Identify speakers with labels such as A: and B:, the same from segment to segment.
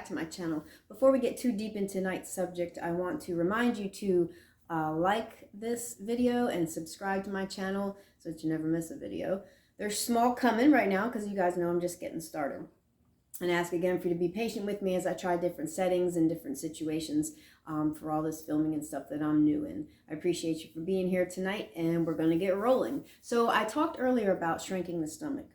A: to my channel. Before we get too deep into tonight's subject, I want to remind you to like this video and subscribe to my channel so that you never miss a video. There's small coming right now because you guys know I'm just getting started. And ask again for you to be patient with me as I try different settings and different situations for all this filming and stuff that I'm new in. I appreciate you for being here tonight, and we're going to get rolling. So I talked earlier about shrinking the stomach.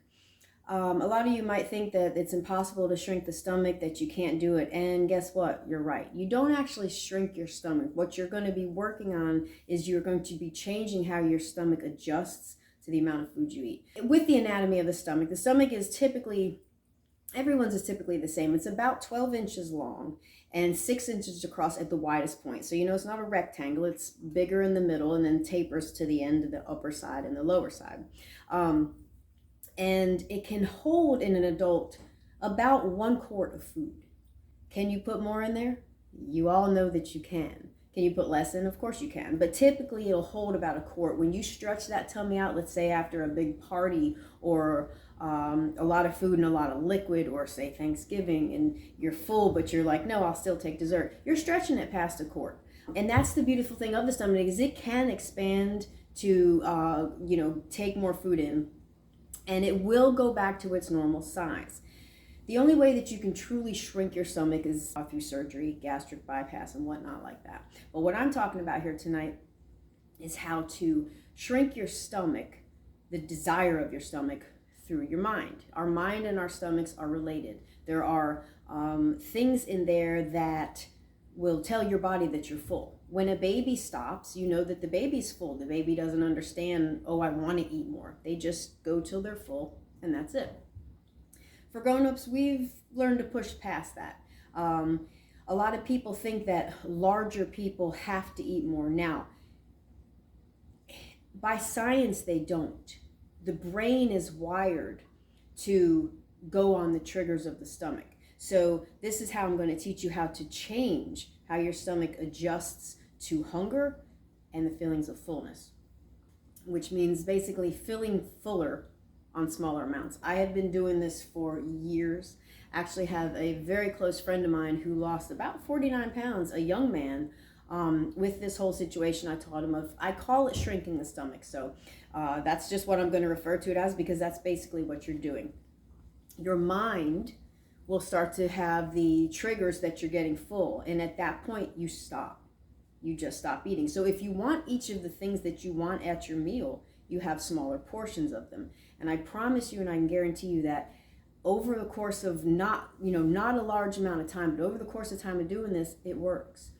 A: A lot of you might think that it's impossible to shrink the stomach, that you can't do it. And guess what? You're right. You don't actually shrink your stomach. What you're going to be working on is you're going to be changing how your stomach adjusts to the amount of food you eat. With the anatomy of the stomach is typically, everyone's is typically the same. It's about 12 inches long and 6 inches across at the widest point. So, you know, it's not a rectangle. It's bigger in the middle and then tapers to the end of the upper side and the lower side. And it can hold in an adult about 1 quart of food. Can you put more in there? You all know that you can. Can you put less in? Of course you can. But typically it'll hold about 1 quart. When you stretch that tummy out, let's say after a big party or a lot of food and a lot of liquid, or say Thanksgiving, and you're full, but you're like, no, I'll still take dessert. You're stretching it past 1 quart. And that's the beautiful thing of the stomach, is it can expand to, take more food in. And it will go back to its normal size. The only way that you can truly shrink your stomach is through surgery, gastric bypass, and whatnot like that. But what I'm talking about here tonight is how to shrink your stomach, the desire of your stomach, through your mind. Our mind and our stomachs are related. There are things in there that will tell your body that you're full. When a baby stops, you know that the baby's full. The baby doesn't understand, oh, I want to eat more. They just go till they're full, and that's it. For grown-ups, we've learned to push past that. A lot of people think that larger people have to eat more. Now, by science, they don't. The brain is wired to go on the triggers of the stomach. So this is how I'm going to teach you how to change how your stomach adjusts to hunger and the feelings of fullness, which means basically feeling fuller on smaller amounts. I have been doing this for years. Actually have a very close friend of mine who lost about 49 pounds, a young man, with this whole situation I taught him of. I call it shrinking the stomach. So that's just what I'm going to refer to it as, because that's basically what you're doing. Your mind will start to have the triggers that you're getting full. And at that point, you stop. You just stop eating. So if you want each of the things that you want at your meal, you have smaller portions of them. And I promise you, and I can guarantee you that over the course of not a large amount of time, but over the course of time of doing this, it works.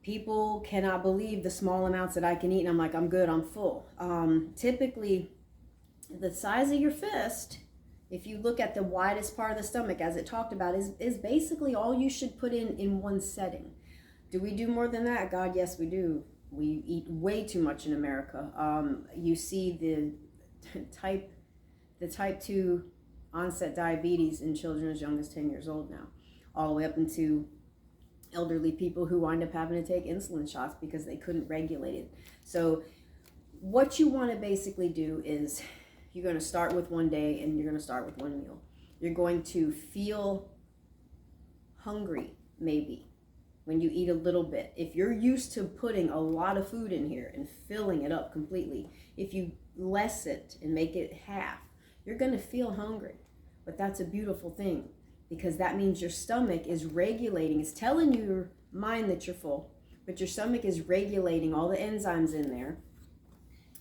A: People cannot believe the small amounts that I can eat. And I'm like, I'm good, I'm full. Typically, the size of your fist, if you look at the widest part of the stomach, as it talked about, is basically all you should put in one setting. Do we do more than that? God, yes, we do. We eat way too much in America. You see the type 2 onset diabetes in children as young as 10 years old now, all the way up into elderly people who wind up having to take insulin shots because they couldn't regulate it. So what you want to basically do is, you're going to start with one day and you're going to start with one meal. You're going to feel hungry, maybe, when you eat a little bit. If you're used to putting a lot of food in here and filling it up completely, if you less it and make it half, you're going to feel hungry. But that's a beautiful thing, because that means your stomach is regulating. It's telling your mind that you're full, but your stomach is regulating all the enzymes in there.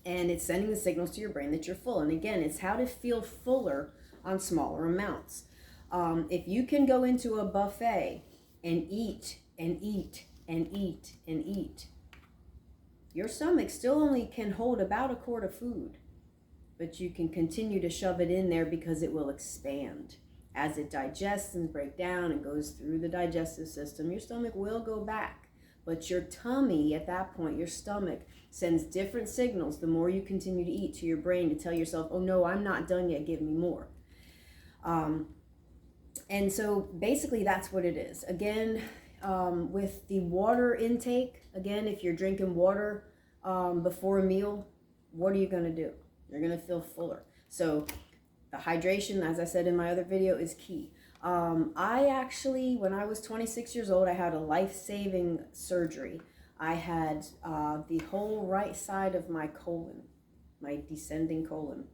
A: And it's sending the signals to your brain that you're full. And again, it's how to feel fuller on smaller amounts. If you can go into a buffet and eat and eat and eat and eat, your stomach still only can hold about 1 quart of food, but you can continue to shove it in there because it will expand. As it digests and breaks down and goes through the digestive system, your stomach will go back. But your tummy, at that point, your stomach sends different signals the more you continue to eat to your brain to tell yourself, oh no, I'm not done yet, give me more. And so basically that's what it is. Again, with the water intake, again, if you're drinking water before a meal, what are you going to do? You're going to feel fuller. So the hydration, as I said in my other video, is key. I actually, when I was 26 years old, I had a life-saving surgery. I had the whole right side of my colon, my descending colon,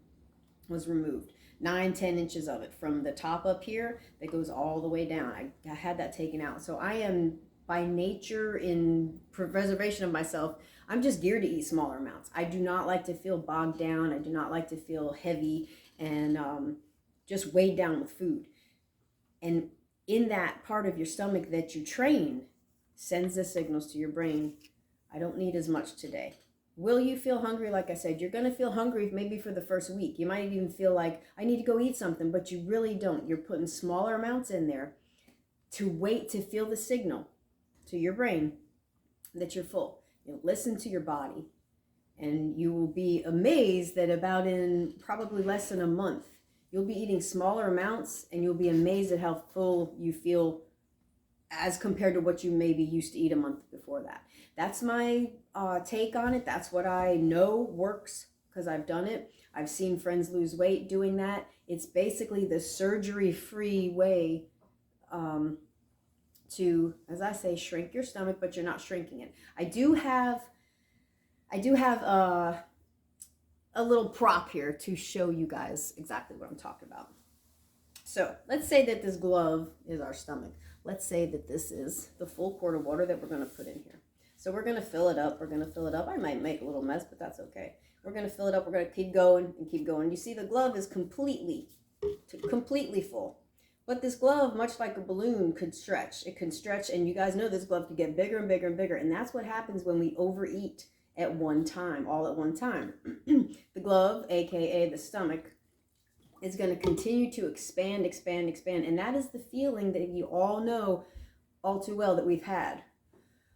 A: was removed. 9-10 inches of it from the top up here that goes all the way down. I had that taken out. So I am, by nature, in preservation of myself, I'm just geared to eat smaller amounts. I do not like to feel bogged down. I do not like to feel heavy and just weighed down with food. And in that part of your stomach that you train sends the signals to your brain, I don't need as much today. Will you feel hungry? Like I said, you're going to feel hungry maybe for the first week. You might even feel like, I need to go eat something, but you really don't. You're putting smaller amounts in there to wait to feel the signal to your brain that you're full. You'll listen to your body, and you will be amazed that about in probably less than a month, you'll be eating smaller amounts, and you'll be amazed at how full you feel as compared to what you maybe used to eat a month before that. That's my take on it. That's what I know works because I've done it. I've seen friends lose weight doing that. It's basically the surgery-free way to, as I say, shrink your stomach, but you're not shrinking it. I do have a little prop here to show you guys exactly what I'm talking about. So let's say that this glove is our stomach. Let's say that this is the full quart of water that we're going to put in here. So we're going to fill it up. We're going to fill it up. I might make a little mess, but that's okay. We're going to fill it up. We're going to keep going and keep going. You see the glove is completely full. But this glove, much like a balloon, could stretch. It can stretch, and you guys know this glove could get bigger and bigger and bigger. And that's what happens when we overeat at one time, all at one time. The glove, aka the stomach, is going to continue to expand. And that is the feeling that you all know all too well that we've had.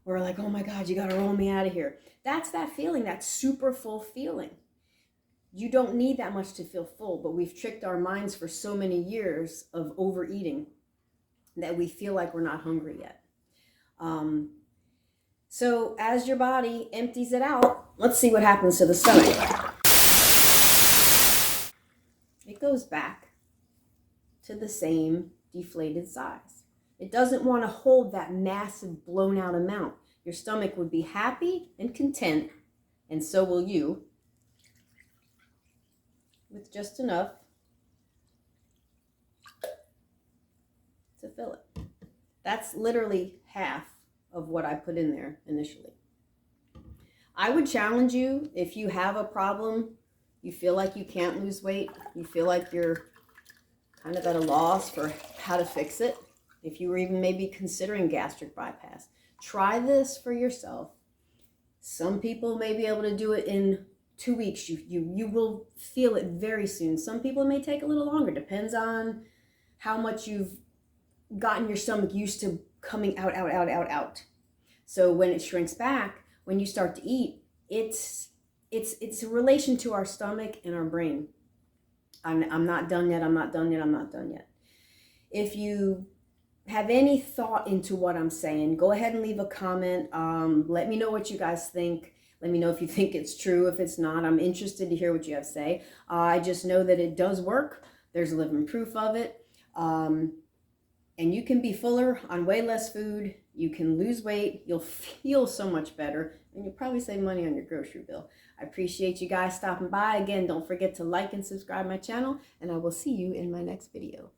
A: We're like, oh my God, you got to roll me out of here. That's that feeling, that super full feeling. You don't need that much to feel full, but we've tricked our minds for so many years of overeating that we feel like we're not hungry yet. So as your body empties it out, let's see what happens to the stomach. It goes back to the same deflated size. It doesn't want to hold that massive blown out amount. Your stomach would be happy and content, and so will you, with just enough to fill it. That's literally half of what I put in there initially. I would challenge you, if you have a problem, you feel like you can't lose weight, you feel like you're kind of at a loss for how to fix it, if you were even maybe considering gastric bypass, try this for yourself. Some people may be able to do it in 2 weeks. You will feel it very soon. Some people may take a little longer. Depends on how much you've gotten your stomach used to coming out. So when it shrinks back, when you start to eat, it's a relation to our stomach and our brain. I'm not done yet. I'm not done yet. If you have any thought into what I'm saying, go ahead and leave a comment. Let me know what you guys think. Let me know if you think it's true. If it's not, I'm interested to hear what you have to say. I just know that it does work. There's living proof of it. And you can be fuller on way less food. You can lose weight. You'll feel so much better. And you'll probably save money on your grocery bill. I appreciate you guys stopping by. Again, don't forget to like and subscribe my channel. And I will see you in my next video.